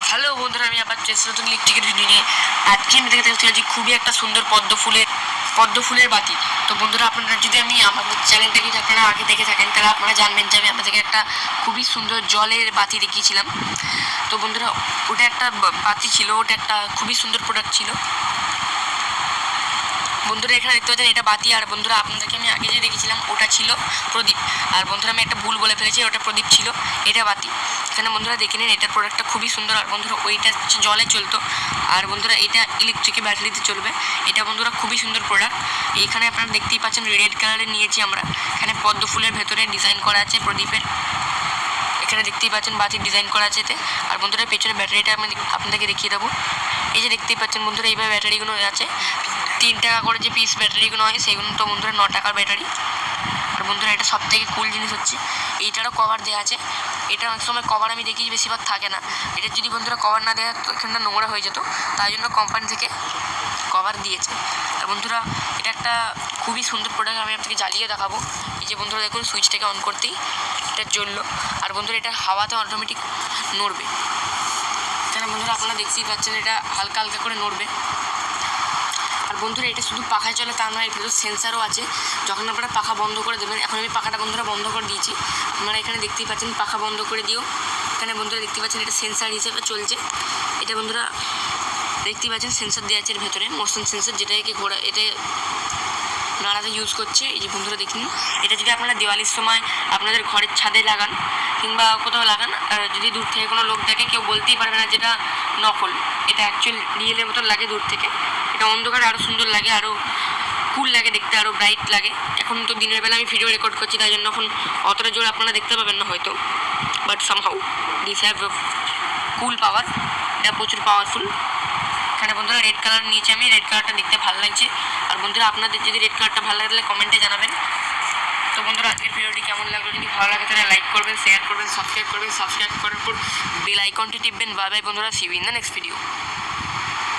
Hello বন্ধুরা, আমি আবার নতুন ইলেকট্রিকের ভিডিও নিয়ে আজকে আমি দেখাতে চলেছি খুবই একটা সুন্দর পদ্ম ফুলের বাতি। তো বন্ধুরা, আপনারা যদি আমি আমাদের চ্যানেলটাকে যদি আপনারা আগে দেখে থাকেন তাহলে আপনারা জানবেন যে আমি আপনাদেরকে একটা খুবই সুন্দর জলের বাতি দেখিয়েছিলাম। তো বন্ধুরা, ওটা একটা বাতি ছিল, ওটা একটা খুবই সুন্দর প্রোডাক্ট ছিল। বন্ধুরা এখানে দেখতে পাচ্ছেন এটা বাতি, আর বন্ধুরা আপনাদেরকে আমি আগে যে দেখেছিলাম ওটা ছিল প্রদীপ। আর বন্ধুরা আমি একটা ভুল বলে ফেলেছি, ওটা প্রদীপ ছিল, এটা বাতি। এখানে বন্ধুরা দেখে নিন, এটার প্রোডাক্টটা খুবই সুন্দর। আর বন্ধুরা ওইটা জলে চলতো, আর বন্ধুরা এটা ইলেকট্রিক ব্যাটারিতে চলবে। এটা বন্ধুরা খুবই সুন্দর প্রোডাক্ট। এইখানে আপনারা দেখতেই পাচ্ছেন রেড কালারের নিয়েছি আমরা। এখানে পদ্ম ফুলের ভেতরে ডিজাইন করা আছে প্রদীপের। এখানে দেখতেই পাচ্ছেন বাতির ডিজাইন করা আছে এতে। আর বন্ধুরা পেছনে ব্যাটারিটা আমি আপনাদেরকে দেখিয়ে দেবো। এই যে দেখতেই পাচ্ছেন বন্ধুরা, এইভাবে ব্যাটারিগুলো আছে। 3 টাকা করে যে পিস ব্যাটারিগুলো হয় সেগুলো তো বন্ধুরা 9 টাকার ব্যাটারি। আর বন্ধুরা এটা সব থেকে কুল জিনিস হচ্ছে এইটারও কভার দেওয়া আছে। এটা অনেক সময় কভার আমি দেখি বেশিরভাগ থাকে না। এটা যদি বন্ধুরা কভার না দেওয়া তো এখানটা নোংরা হয়ে যেত, তাই জন্য কোম্পানি থেকে কভার দিয়েছে। আর বন্ধুরা এটা একটা খুবই সুন্দর প্রোডাক্ট, আমি আপনাকে জ্বালিয়ে দেখাবো। এই যে বন্ধুরা দেখুন, সুইচটাকে অন করতেই এটা জ্বললো। আর বন্ধুরা এটা হাওয়াতে অটোমেটিক নড়বে। এখানে বন্ধুরা আপনারা দেখতেই পাচ্ছেন এটা হালকা হালকা করে নড়বে। আর বন্ধুরা এটা শুধু পাখায় চলে তা নয়, এর ভেতর সেন্সারও আছে। যখন আপনারা পাখা বন্ধ করে দেবেন, এখন আমি পাখাটা বন্ধুরা বন্ধ করে দিয়েছি, আপনারা এখানে দেখতেই পাচ্ছেন পাখা বন্ধ করে দিও। এখানে বন্ধুরা দেখতে পাচ্ছেন এটা সেন্সার হিসেবে চলছে। এটা বন্ধুরা দেখতেই পাচ্ছেন সেন্সার দেওয়া আছে এর ভেতরে, মোশন সেন্সার, যেটাকে ঘোরা এটা নাড়াতে ইউজ করছে। এই যে বন্ধুরা দেখুন, এটা যদি আপনারা দিওয়ালির সময় আপনাদের ঘরের ছাদে লাগান কিংবা কোথাও লাগান, আর যদি দূর থেকে কোনো লোক দেখে, কেউ বলতেই পারবে না যেটা নকল, এটা অ্যাকচুয়াল রিয়েলের মতন লাগে দূর থেকে। এটা অন্ধকারে আরও সুন্দর লাগে, আরও কুল লাগে দেখতে, আরও ব্রাইট লাগে। এখন তো দিনের বেলা আমি ভিডিও রেকর্ড করছি, তাই জন্য এখন অতটা জোর আপনারা দেখতে পাবেন না হয়তো, বাট সামহাউ দিস হ্যাভ কুল পাওয়ার। এটা প্রচুর পাওয়ারফুল। এখানে বন্ধুরা রেড কালার নিয়েছি আমি, রেড কালারটা দেখতে ভালো লাগছে। আর বন্ধুরা আপনাদের যদি রেড কালারটা ভালো লাগে তাহলে কমেন্টে জানাবেন। তো বন্ধুরা আজকের ভিডিওটি কেমন লাগলো, যদি ভালো লাগে তাহলে লাইক করবেন, শেয়ার করবেন, সাবস্ক্রাইব করার পর বেল আইকনটি টিপবেন। বাই বাই বন্ধুরা, see you in the next video.